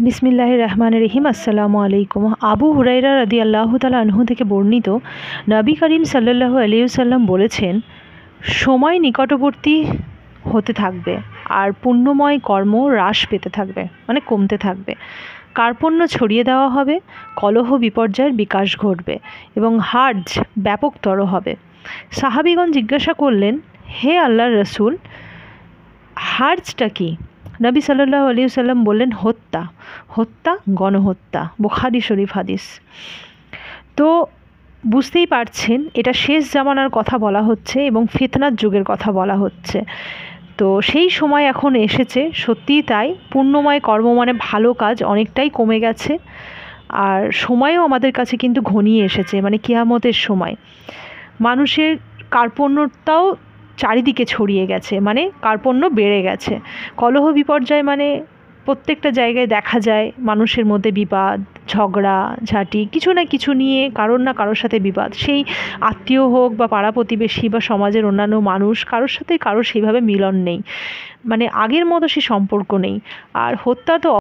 বিসমিল্লাহির রহমানির রহিম। আসসালামু আলাইকুম। আবু হুরাইরা রাদিয়াল্লাহু তাআলা আনহু থেকে বর্ণিত, নবী করিম সাল্লাল্লাহু আলাইহি ওয়াসাল্লাম বলেছেন, সময় নিকটবর্তী হতে থাকবে আর পুণ্যময় কর্ম হ্রাস পেতে থাকবে, মানে কমতে থাকবে। কার্পণ্য ছড়িয়ে দেওয়া হবে, কলহ বিপর্যয়ের বিকাশ ঘটবে এবং হার্জ ব্যাপকতর হবে। সাহাবীগণ জিজ্ঞাসা করলেন, হে আল্লাহর রসূল, হার্জটা কি? নবী সাল্লাল্লাহু আলাইহি ওয়াসাল্লাম বললেন, হত্যা, গণহত্যা। বুখারী শরীফ হাদিস। তো বুঝতেই পারছেন, এটা শেষ জামানার কথা বলা হচ্ছে এবং ফিতনার যুগের কথা বলা হচ্ছে। তো সেই সময় এখন এসেছে, সত্যিই তাই। পুণ্যময় কর্ম মানে ভালো কাজ অনেকটাই কমে গেছে, আর সময়ও আমাদের কাছে কিন্তু ঘনিয়ে এসেছে, মানে কিয়ামতের সময়। মানুষের কার্পণ্যতাও চারিদিকে ছড়িয়ে গেছে, মানে কার্পণ্য বেড়ে গেছে। কলহ বিপর্যয় মানে প্রত্যেকটা জায়গায় দেখা যায় মানুষের মধ্যে বিবাদ, ঝগড়া ঝাঁটি, কিছু না কিছু নিয়ে কারোর না কারোর সাথে বিবাদ। সেই আত্মীয় হোক বা পাড়া প্রতিবেশী বা সমাজের অন্যান্য মানুষ, কারোর সাথে কারোর সেইভাবে মিলন নেই, মানে আগের মতো সে সম্পর্ক নেই। আর হত্যা তো